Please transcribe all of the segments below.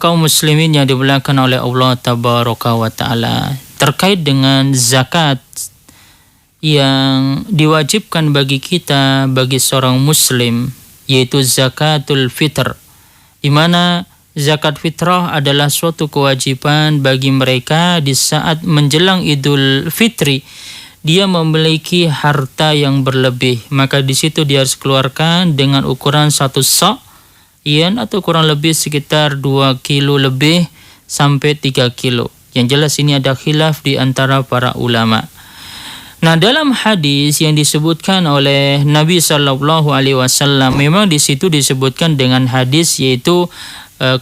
kaum muslimin yang dimuliakan oleh Allah Tabaraka wa Ta'ala, terkait dengan zakat yang diwajibkan bagi kita, bagi seorang muslim, yaitu zakatul fitr, di mana zakat fitrah adalah suatu kewajiban bagi mereka di saat menjelang Idul Fitri. Dia memiliki harta yang berlebih, maka di situ dia harus keluarkan dengan ukuran 1 sa', atau kurang lebih sekitar 2 kilo lebih sampai 3 kilo. Yang jelas ini ada khilaf di antara para ulama. Nah, dalam hadis yang disebutkan oleh Nabi Shallallahu Alaihi Wasallam, memang di situ disebutkan dengan hadis yaitu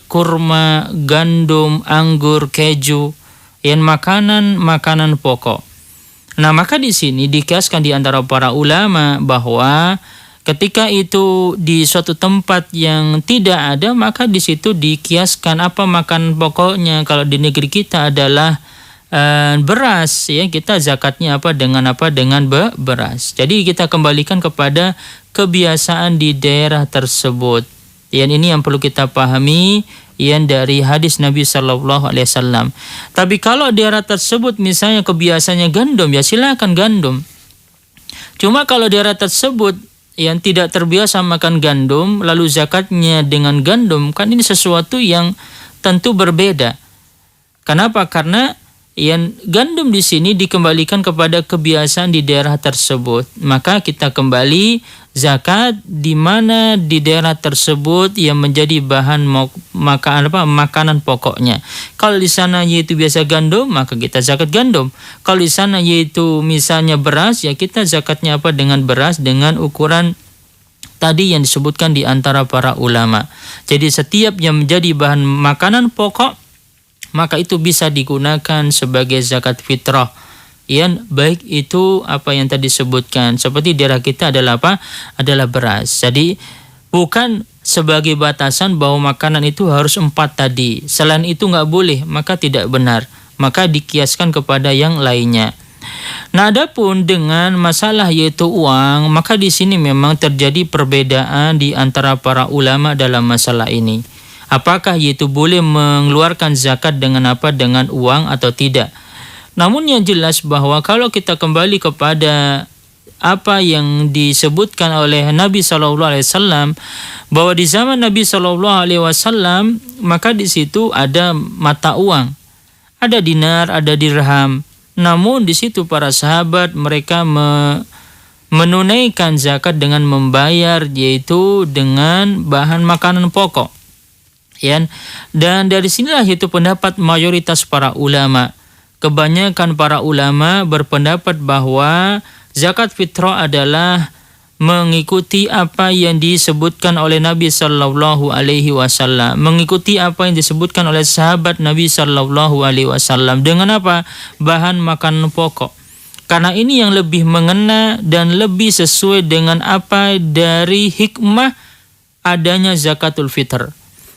kurma, gandum, anggur, keju, yang makanan pokok. Nah, maka di sini dikiaskan di antara para ulama bahwa ketika itu di suatu tempat yang tidak ada, maka di situ dikiaskan apa makanan pokoknya. Kalau di negeri kita adalah beras, ya, kita zakatnya dengan beras. Jadi kita kembalikan kepada kebiasaan di daerah tersebut. Ini yang perlu kita pahami dari hadis Nabi Shallallahu Alaihi Wasallam. Tapi kalau daerah tersebut misalnya kebiasaannya gandum, ya silakan gandum. Cuma kalau daerah tersebut yang tidak terbiasa makan gandum, lalu zakatnya dengan gandum, kan ini sesuatu yang tentu berbeda. Kenapa? Karena gandum di sini dikembalikan kepada kebiasaan di daerah tersebut. Maka kita kembali zakat di mana di daerah tersebut yang menjadi bahan makanan pokoknya. Kalau di sana yaitu biasa gandum, maka kita zakat gandum. Kalau di sana yaitu misalnya beras, ya kita zakatnya dengan beras dengan ukuran tadi yang disebutkan di antara para ulama. Jadi setiap yang menjadi bahan makanan pokok, maka itu bisa digunakan sebagai zakat fitrah. Baik itu apa yang tadi disebutkan, seperti daerah kita adalah adalah beras. Jadi bukan sebagai batasan bahwa makanan itu harus 4 tadi. Selain itu nggak boleh, maka tidak benar. Maka dikiaskan kepada yang lainnya. Nah, adapun dengan masalah yaitu uang, maka di sini memang terjadi perbedaan di antara para ulama dalam masalah ini. Apakah yaitu boleh mengeluarkan zakat dengan uang atau tidak? Namun yang jelas bahwa kalau kita kembali kepada apa yang disebutkan oleh Nabi Shallallahu Alaihi Wasallam, bahwa di zaman Nabi Shallallahu Alaihi Wasallam maka di situ ada mata uang, ada dinar, ada dirham. Namun di situ para sahabat mereka menunaikan zakat dengan membayar yaitu dengan bahan makanan pokok. Dan dari sinilah itu pendapat mayoritas para ulama. Kebanyakan para ulama berpendapat bahwa zakat fitrah adalah mengikuti apa yang disebutkan oleh Nabi Shallallahu Alaihi Wasallam, mengikuti apa yang disebutkan oleh sahabat Nabi Shallallahu Alaihi Wasallam. Dengan apa? Bahan makanan pokok. Karena ini yang lebih mengena dan lebih sesuai dengan apa dari hikmah adanya zakatul fitr.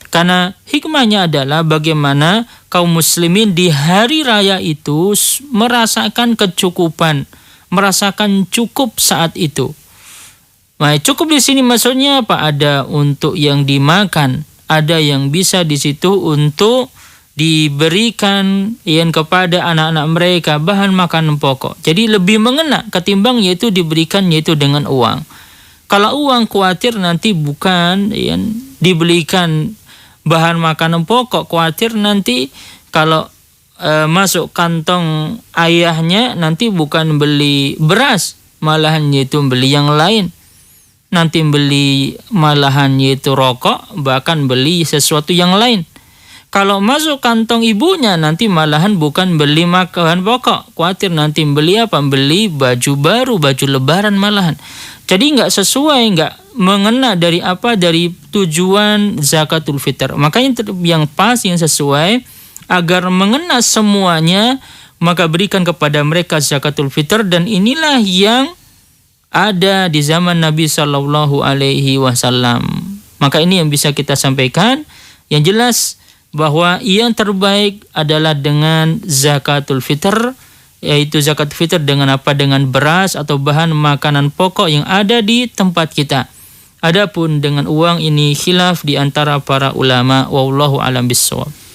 Karena hikmahnya adalah bagaimana kaum muslimin di hari raya itu merasakan kecukupan, merasakan cukup saat itu. Nah, cukup di sini maksudnya apa? Ada untuk yang dimakan, ada yang bisa di situ untuk diberikan kepada anak-anak mereka bahan makanan pokok. Jadi lebih mengena ketimbang yaitu diberikan yaitu dengan uang. Kalau uang khawatir nanti bukan dibelikan bahan makanan pokok, khawatir nanti kalau masuk kantong ayahnya nanti bukan beli beras, malahan yaitu beli yang lain. Nanti beli malahan yaitu rokok, bahkan beli sesuatu yang lain. Kalau masuk kantong ibunya nanti malahan bukan beli makanan pokok, khawatir nanti beli apa? Beli baju baru, baju lebaran malahan. Jadi nggak sesuai, nggak mengena dari tujuan zakatul fitr. Makanya yang pas, yang sesuai agar mengena semuanya, maka berikan kepada mereka zakatul fitr. Dan inilah yang ada di zaman Nabi Shallallahu Alaihi Wasallam. Maka ini yang bisa kita sampaikan. Yang jelas bahwa yang terbaik adalah dengan zakatul fitr, yaitu zakat fitr dengan beras atau bahan makanan pokok yang ada di tempat kita. Adapun dengan uang ini khilaf di antara para ulama, wallahu alam bissawab.